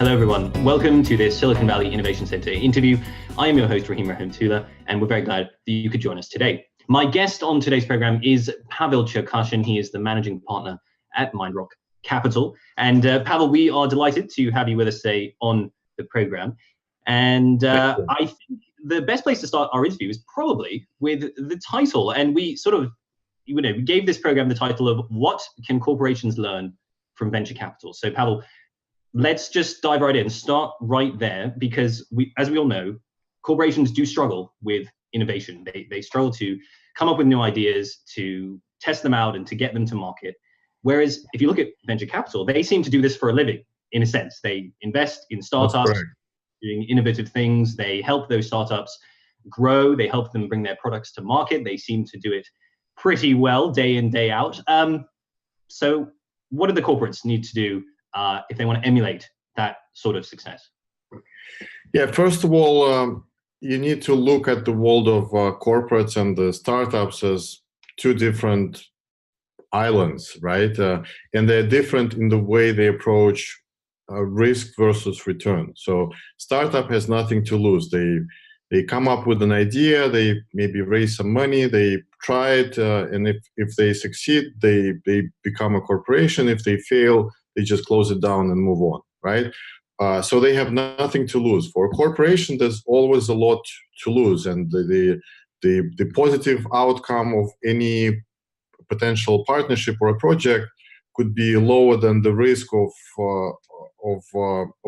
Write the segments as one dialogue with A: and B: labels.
A: Hello, everyone. Welcome to this Silicon Valley Innovation Center interview. I am your host, Rahim Rahimtullah, and we're very glad that you could join us today. My guest on today's program is Pavel Cherkashin. He is the managing partner at Mindrock Capital. And Pavel, we are delighted to have you with us today on the program. And I think the best place to start our interview is probably with the title. And we sort of, we gave this program the title of What Can Corporations Learn from Venture Capital? So Pavel, let's just dive right in, start right there, because as we all know, corporations do struggle with innovation. They struggle to come up with new ideas, to test them out and to get them to market. Whereas if you look at venture capital, they seem to do this for a living, in a sense. They invest in startups, doing innovative things. They help those startups grow. They help them bring their products to market. They seem to do it pretty well day in, day out. So what do the corporates need to do if they want to emulate that sort of success?
B: Yeah, first of all, you need to look at the world of corporates and the startups as two different islands, right? And they're different in the way they approach risk versus return. So startup has nothing to lose. They come up with an idea, they maybe raise some money, they try it, and if they succeed, they become a corporation. If they fail, they just close it down and move on, right? So they have nothing to lose. For a corporation, there's always a lot to lose, and the positive outcome of any potential partnership or a project could be lower than the risk of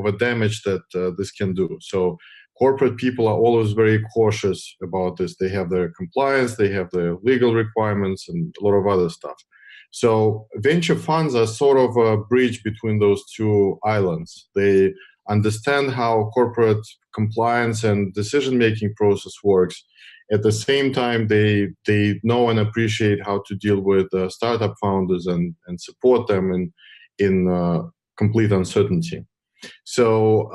B: a damage that this can do. So corporate people are always very cautious about this. They have their compliance, they have their legal requirements, and a lot of other stuff. So venture funds are sort of a bridge between those two islands. They understand how corporate compliance and decision-making process works. At the same time, they know and appreciate how to deal with startup founders and support them in complete uncertainty. So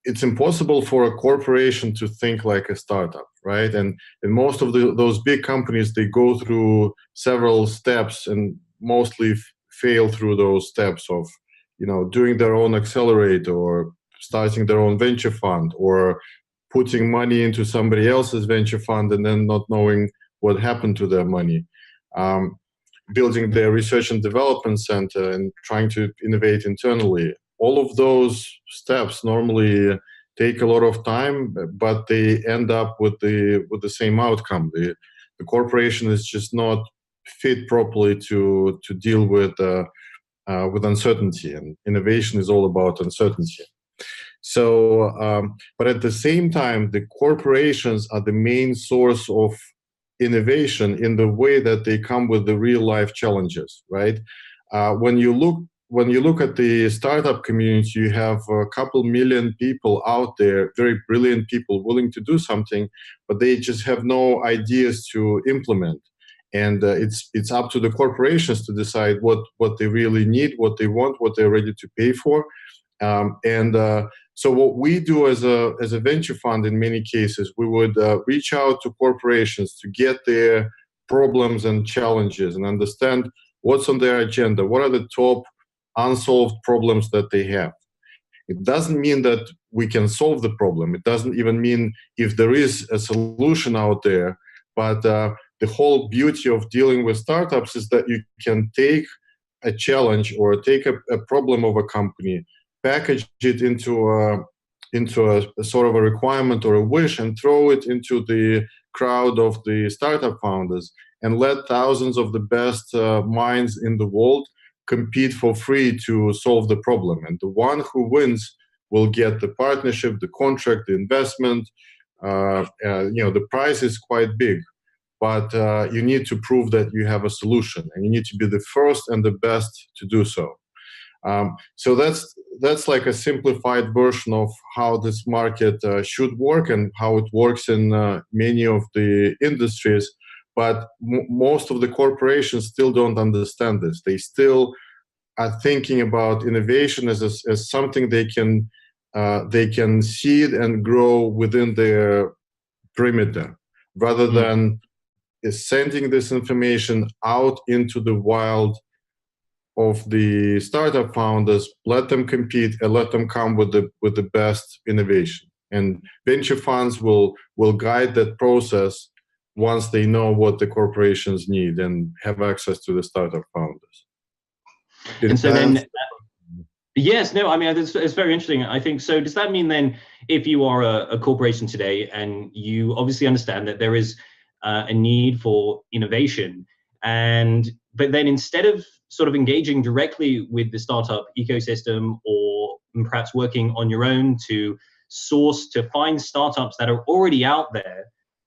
B: it's impossible for a corporation to think like a startup, right? And most of those big companies, they go through several steps and mostly fail through those steps of, doing their own accelerator or starting their own venture fund or putting money into somebody else's venture fund and then not knowing what happened to their money. Building their research and development center and trying to innovate internally. All of those steps normally take a lot of time, but they end up with the same outcome. The corporation is just not fit properly to deal with uncertainty, and innovation is all about uncertainty. So, but at the same time, the corporations are the main source of innovation in the way that they come with the real life challenges, right? When you look at the startup community, you have a couple million people out there, very brilliant people willing to do something, but they just have no ideas to implement. And it's up to the corporations to decide what they really need, what they want, what they're ready to pay for. So what we do as a venture fund in many cases, we would reach out to corporations to get their problems and challenges and understand what's on their agenda, what are the top unsolved problems that they have. It doesn't mean that we can solve the problem. It doesn't even mean if there is a solution out there. But the whole beauty of dealing with startups is that you can take a challenge or take a problem of a company, package it into a sort of a requirement or a wish, and throw it into the crowd of the startup founders and let thousands of the best minds in the world compete for free to solve the problem. And the one who wins will get the partnership, the contract, the investment. The prize is quite big, but you need to prove that you have a solution, and you need to be the first and the best to do so. So that's like a simplified version of how this market should work and how it works in many of the industries. But most of the corporations still don't understand this. They still are thinking about innovation as something they can seed and grow within their perimeter, rather than sending this information out into the wild of the startup founders, let them compete and let them come with the best innovation. And venture funds will guide that process once they know what the corporations need and have access to the startup founders.
A: And so then, yes, no, I mean, it's very interesting. I think, so does that mean then, if you are a corporation today and you obviously understand that there is a need for innovation, but then instead of sort of engaging directly with the startup ecosystem, or perhaps working on your own to find startups that are already out there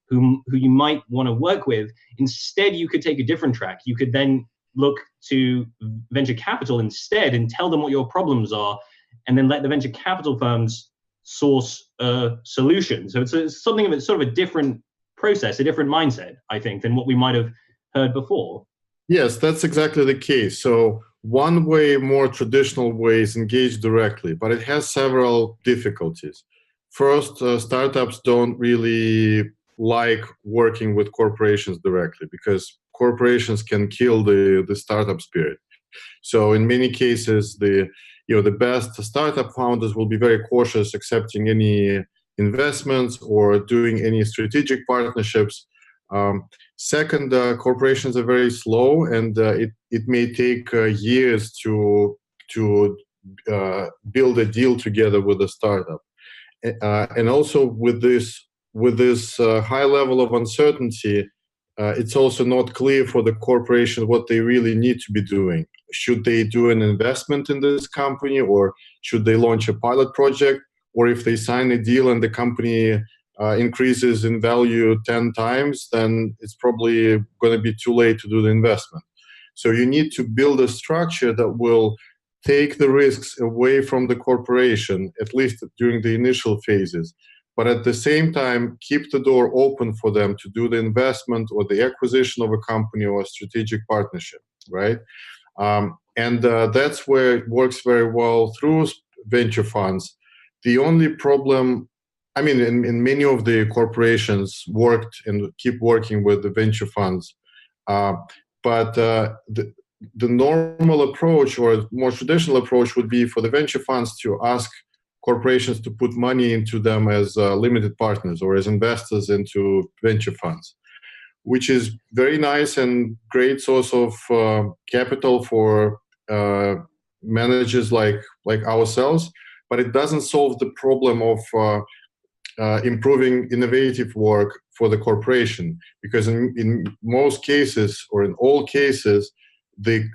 A: who you might want to work with, instead you could take a different track. You could then look to venture capital instead and tell them what your problems are, and then let the venture capital firms source a solution. So it's something of a sort of a different process, a different mindset, I think, than what we might have heard before.
B: Yes, that's exactly the case. So one way, more traditional way, is engage directly, but it has several difficulties. First, startups don't really like working with corporations directly because corporations can kill the startup spirit. So in many cases, the best startup founders will be very cautious accepting any investments or doing any strategic partnerships. Second, corporations are very slow, and it may take years to build a deal together with a startup. And also with this high level of uncertainty, it's also not clear for the corporation what they really need to be doing. Should they do an investment in this company, or should they launch a pilot project? Or if they sign a deal and the company increases in value 10 times, then it's probably going to be too late to do the investment. So you need to build a structure that will take the risks away from the corporation, at least during the initial phases, but at the same time, keep the door open for them to do the investment or the acquisition of a company or a strategic partnership, right? And that's where it works very well through venture funds. The only problem, I mean, in many of the corporations worked and keep working with the venture funds, but the normal approach or more traditional approach would be for the venture funds to ask corporations to put money into them as limited partners or as investors into venture funds, which is very nice and great source of capital for managers like ourselves, but it doesn't solve the problem of improving innovative work for the corporation, because in most cases, or in all cases, the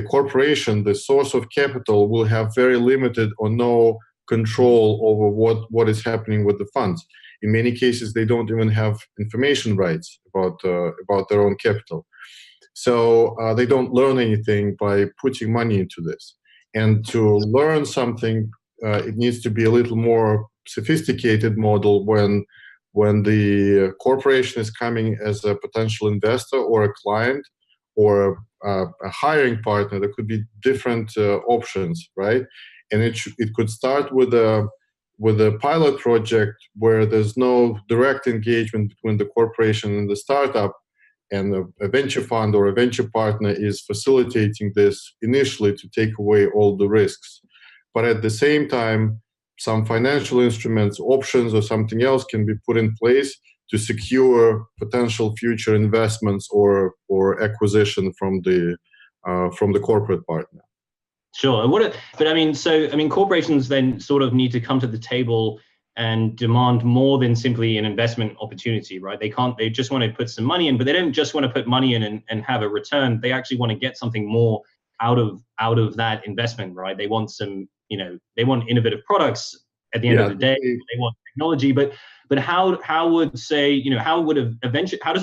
B: corporation, the source of capital, will have very limited or no control over what is happening with the funds. In many cases, they don't even have information rights about their own capital. So they don't learn anything by putting money into this. And to learn something, it needs to be a little more sophisticated model when the corporation is coming as a potential investor or a client or a hiring partner. There could be different options, right? And it could start with a pilot project where there's no direct engagement between the corporation and the startup, and a venture fund or a venture partner is facilitating this initially to take away all the risks. But at the same time, some financial instruments, options, or something else can be put in place to secure potential future investments or acquisition from the corporate partner.
A: Sure. But I mean, corporations then sort of need to come to the table and demand more than simply an investment opportunity, right? They just want to put some money in, but they don't just want to put money in and have a return. They actually want to get something more out of that investment, right? They want they want innovative products at the end of the day. They want technology, but how does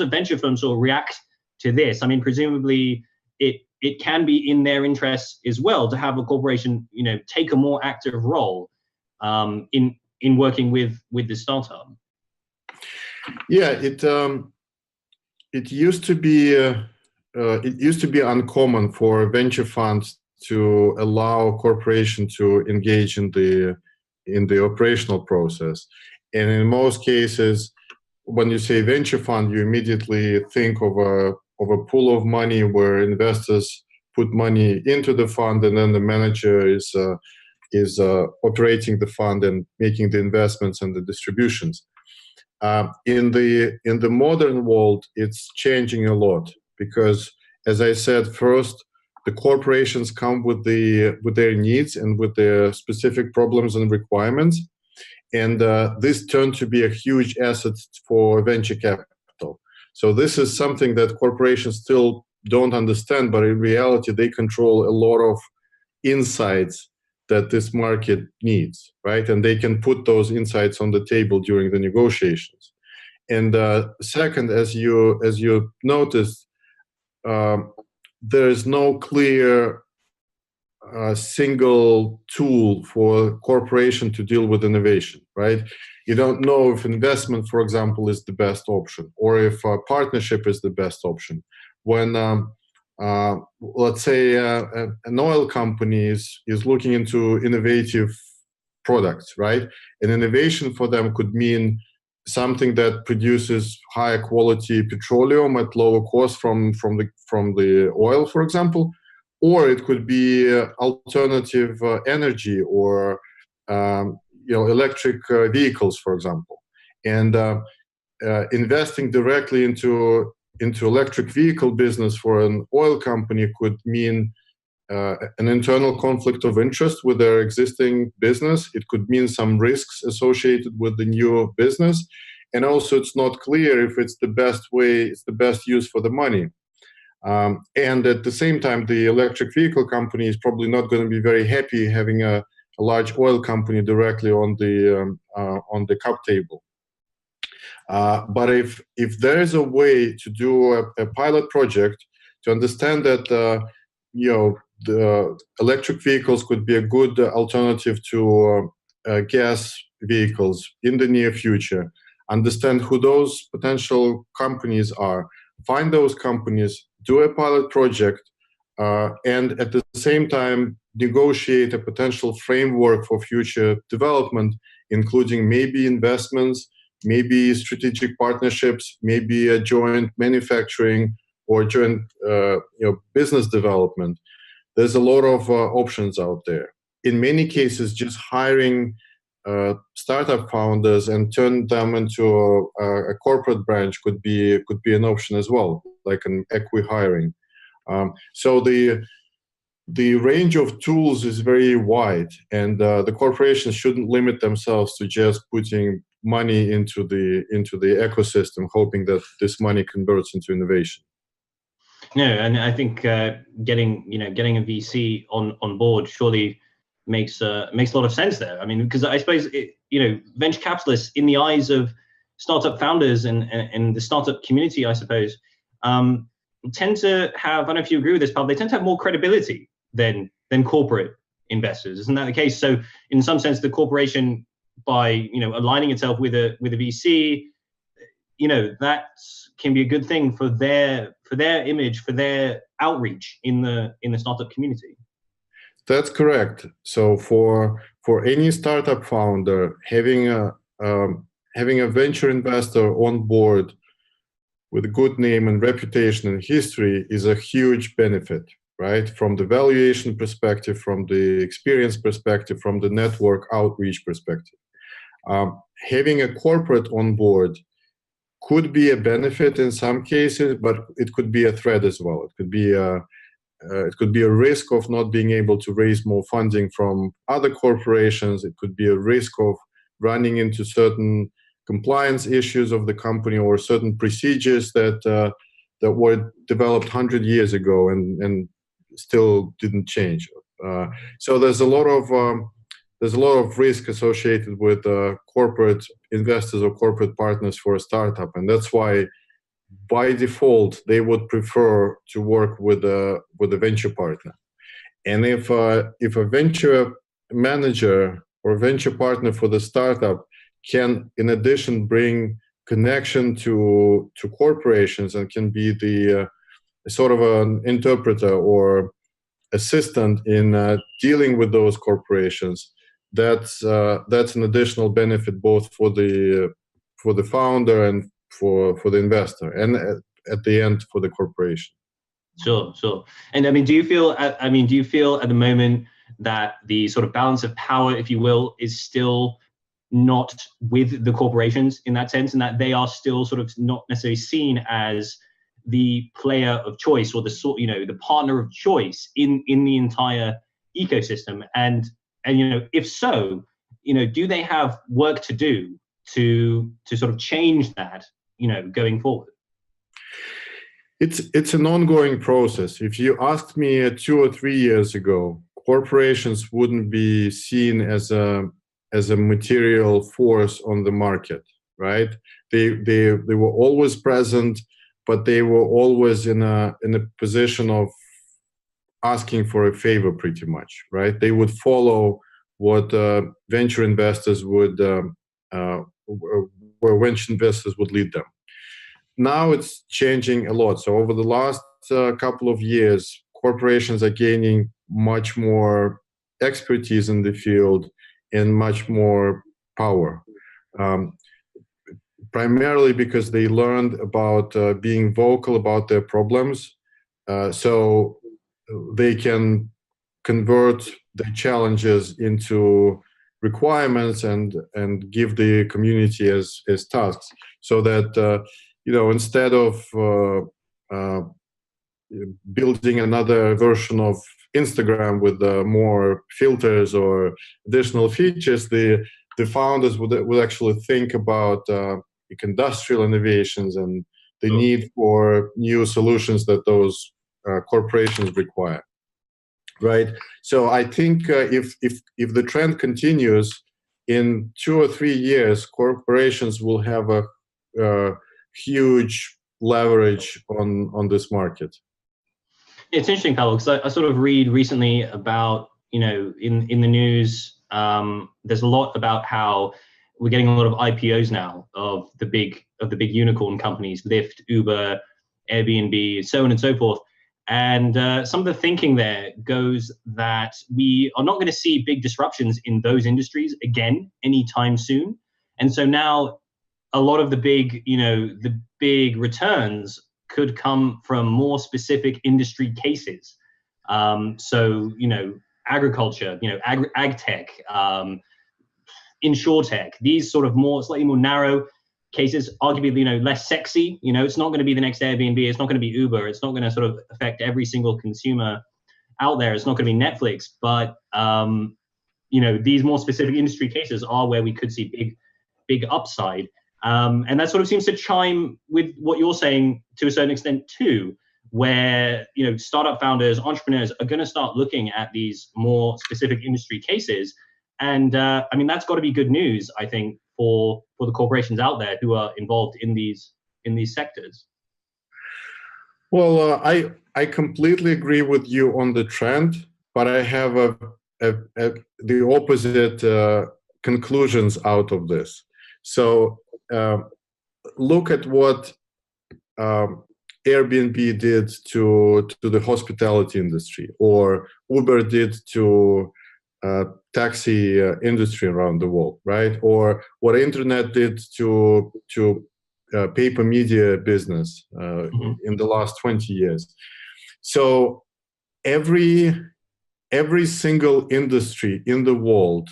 A: a venture firm sort of react to this? I mean, presumably it can be in their interests as well to have a corporation, take a more active role in working with the startup.
B: Yeah, it used to be uncommon for venture funds to allow corporation to engage in the operational process, and in most cases, when you say venture fund, you immediately think of a pool of money where investors put money into the fund, and then the manager is operating the fund and making the investments and the distributions. In the modern world, it's changing a lot because, as I said, first the corporations come with their needs and with their specific problems and requirements, and this turned to be a huge asset for venture capital. So this is something that corporations still don't understand, but in reality, they control a lot of insights that this market needs, right? And they can put those insights on the table during the negotiations. And second, as you noticed, there is no clear single tool for corporation to deal with innovation, right? You don't know if investment, for example, is the best option, or if a partnership is the best option. When let's say an oil company is looking into innovative products, right? An innovation for them could mean something that produces higher quality petroleum at lower cost from the oil, for example, or it could be alternative energy or electric vehicles, for example. And investing directly into electric vehicle business for an oil company could mean an internal conflict of interest with their existing business. It could mean some risks associated with the new business. And also it's not clear if it's the best way, it's the best use for the money. And at the same time, the electric vehicle company is probably not going to be very happy having a large oil company directly on the cap table. But if there is a way to do a pilot project to understand that the electric vehicles could be a good alternative to gas vehicles in the near future, understand who those potential companies are, find those companies, do a pilot project, and at the same time negotiate a potential framework for future development, including maybe investments, maybe strategic partnerships, maybe a joint manufacturing or joint business development. There's a lot of options out there. In many cases, just hiring startup founders and turn them into a corporate branch could be an option as well, like an acqui-hiring. So the range of tools is very wide, and the corporations shouldn't limit themselves to just putting money into the ecosystem, hoping that this money converts into innovation.
A: No, and I think getting a VC on board surely makes a lot of sense there. I mean, because I suppose venture capitalists, in the eyes of startup founders and the startup community, I suppose, tend to have, I don't know if you agree with this, Pavel, they tend to have more credibility than corporate investors. Isn't that the case? So in some sense, the corporation, by aligning itself with a VC, that can be a good thing for their image, for their outreach in the startup community.
B: That's correct. So for any startup founder, having a venture investor on board with a good name and reputation and history is a huge benefit, right? From the valuation perspective, from the experience perspective, from the network outreach perspective. Having a corporate on board could be a benefit in some cases, but it could be a threat as well. It could be a risk of not being able to raise more funding from other corporations. It could be a risk of running into certain compliance issues of the company or certain procedures that were developed 100 years ago and still didn't change. So there's a lot of risk associated with corporate investors or corporate partners for a startup, and that's why by default they would prefer to work with a venture partner. And if a venture manager or venture partner for the startup can, in addition, bring connection to corporations and can be the sort of an interpreter or assistant in dealing with those corporations, that's an additional benefit both for the founder and for the investor, and at the end for the corporation.
A: Sure, sure. And I mean, do you feel? Do you feel at the moment that the sort of balance of power, if you will, is still not with the corporations in that sense, and that they are still sort of not necessarily seen as the player of choice or the sort, the partner of choice in the entire ecosystem? And if so, do they have work to do to sort of change that, going forward?
B: It's an ongoing process. If you asked me 2 or 3 years ago, corporations wouldn't be seen as a material force on the market, right? They were always present, but they were always in a position of asking for a favor, pretty much, right? They would follow what venture investors would where venture investors would lead them. Now it's changing a lot. So over the last couple of years, corporations are gaining much more expertise in the field and much more power, primarily because they learned about being vocal about their problems, so they can convert the challenges into requirements and give the community as tasks, so that instead of building another version of Instagram with more filters or additional features, the founders would actually think about industrial innovations and the need for new solutions that those corporations require. Right. So I think if the trend continues, in 2 or 3 years, corporations will have a huge leverage on this market.
A: It's interesting, Pavel, because I sort of read recently about, in the news, there's a lot about how we're getting a lot of IPOs now of the big unicorn companies, Lyft, Uber, Airbnb, so on and so forth. And some of the thinking there goes that we are not going to see big disruptions in those industries again anytime soon. And so now a lot of the big returns could come from more specific industry cases. So, agriculture, ag tech, insurtech, these sort of slightly more narrow cases, arguably, less sexy. It's not going to be the next Airbnb. It's not going to be Uber. It's not going to sort of affect every single consumer out there. It's not going to be Netflix. But, these more specific industry cases are where we could see big upside. And that sort of seems to chime with what you're saying to a certain extent too, where, startup founders, entrepreneurs are going to start looking at these more specific industry cases. And that's got to be good news, I think, for the corporations out there who are involved in these sectors.
B: Well, I completely agree with you on the trend, but I have the opposite conclusions out of this. So look at what Airbnb did to the hospitality industry, or Uber did to taxi industry around the world, right? Or what internet did to paper media business in the last 20 years. So every single industry in the world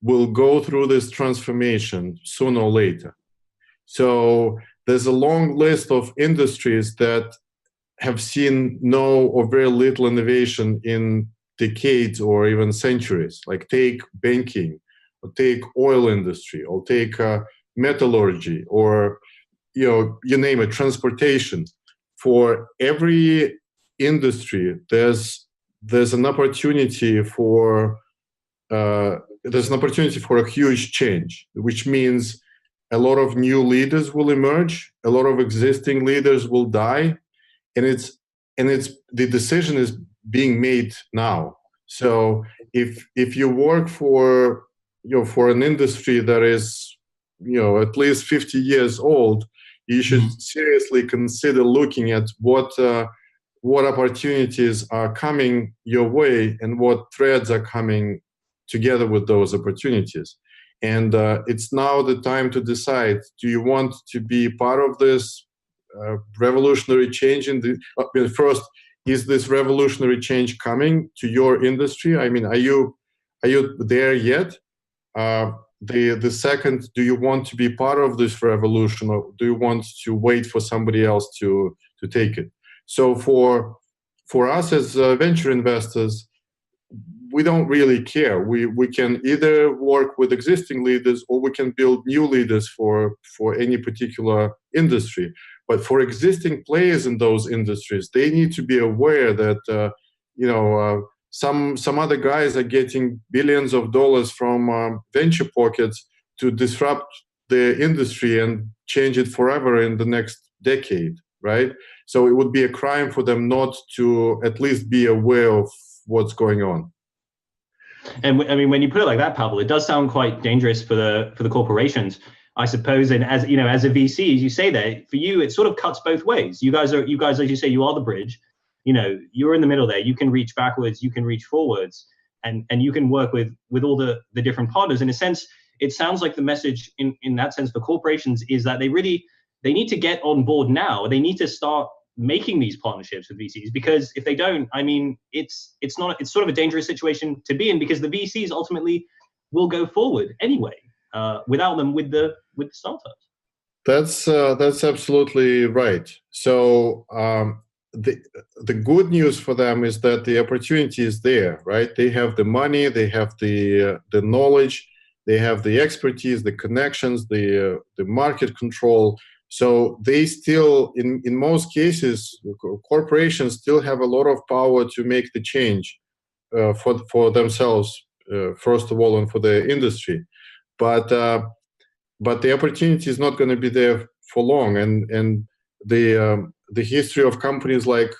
B: will go through this transformation sooner or later. So there's a long list of industries that have seen no or very little innovation in decades or even centuries. Like take banking, or take oil industry, or take metallurgy, or you name it, transportation. For every industry, there's an opportunity for a huge change, which means a lot of new leaders will emerge, a lot of existing leaders will die, and the decision is being made now. So if you work for an industry that is at least 50 years old, you should seriously consider looking at what opportunities are coming your way and what threads are coming together with those opportunities. And it's now the time to decide: do you want to be part of this revolutionary change? First, is this revolutionary change coming to your industry? I mean, are you there yet? The second, do you want to be part of this revolution, or do you want to wait for somebody else to take it? So for us as venture investors, we don't really care. We can either work with existing leaders, or we can build new leaders for any particular industry. But for existing players in those industries, they need to be aware that some other guys are getting billions of dollars from venture pockets to disrupt the industry and change it forever in the next decade, right? So it would be a crime for them not to at least be aware of what's going on.
A: And I mean, when you put it like that, Pavel, it does sound quite dangerous for the corporations, I suppose. And as a VC, as you say that, for you, it sort of cuts both ways. You guys, as you say, you are the bridge. You're in the middle there. You can reach backwards, you can reach forwards, and you can work with all the different partners. In a sense, it sounds like the message in that sense for corporations is that they need to get on board now. They need to start making these partnerships with VCs, because if they don't, I mean, it's sort of a dangerous situation to be in, because the VCs ultimately will go forward anyway without them with the startups.
B: That's absolutely right. So the good news for them is that the opportunity is there, right? They have the money, they have the knowledge, they have the expertise, the connections, the market control. So they still, in most cases, corporations still have a lot of power to make the change for themselves, first of all, and for the industry. But the opportunity is not going to be there for long, and the history of companies like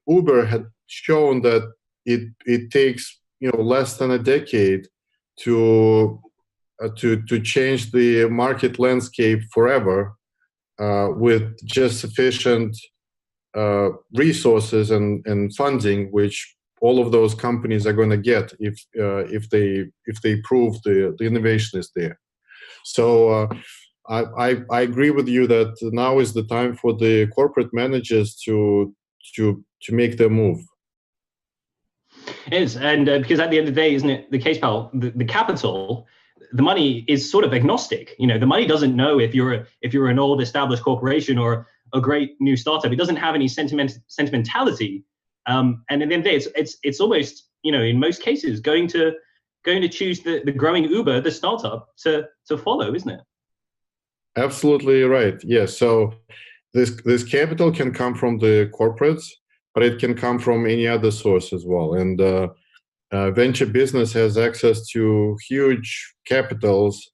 B: Uber had shown that it takes less than a decade to change the market landscape forever with just sufficient resources and funding, which all of those companies are going to get if they prove the innovation is there. So I agree with you that now is the time for the corporate managers to make their move.
A: It is, and because at the end of the day, isn't it the case, Pavel? The capital, the money is sort of agnostic. The money doesn't know if you're an old established corporation or a great new startup. It doesn't have any sentimentality. And at the end of the day, it's almost in most cases going to choose the growing Uber, the startup, to follow, isn't it?
B: Absolutely right. Yes. So this capital can come from the corporates, but it can come from any other source as well. And venture business has access to huge capitals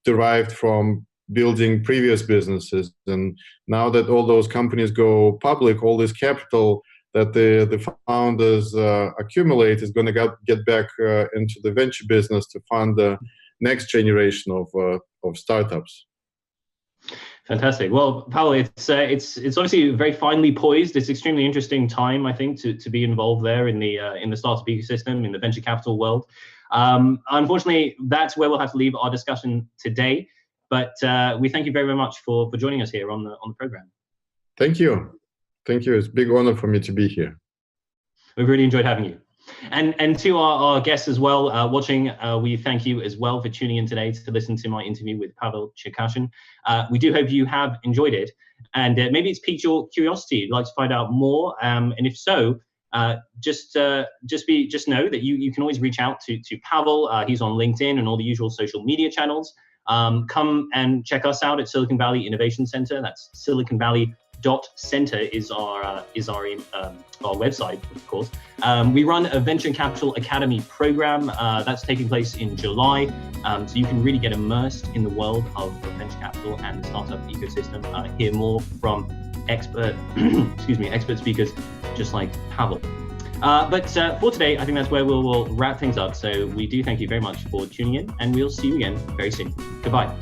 B: derived from building previous businesses. And now that all those companies go public, all this capital that the founders accumulate is going to get back into the venture business to fund the next generation of startups.
A: Fantastic. Well, Pavel, it's obviously very finely poised. It's extremely interesting time, I think, to be involved there in the startup ecosystem, in the venture capital world. Unfortunately, that's where we'll have to leave our discussion today. But we thank you very, very much for joining us here on the program.
B: Thank you. Thank you. It's a big honor for me to be here.
A: We've really enjoyed having you. And to our guests as well watching, we thank you as well for tuning in today to listen to my interview with Pavel Cherkashin. We do hope you have enjoyed it, and maybe it's piqued your curiosity. You'd like to find out more, and if so, just know that you can always reach out to Pavel. He's on LinkedIn and all the usual social media channels. Come and check us out at Silicon Valley Innovation Center. That's SiliconValley.center is our website, of course. We run a venture capital academy program that's taking place in July, so you can really get immersed in the world of venture capital and the startup ecosystem. Hear more from expert speakers just like Pavel. But for today, I think that's where we'll wrap things up. So we do thank you very much for tuning in, and we'll see you again very soon. Goodbye.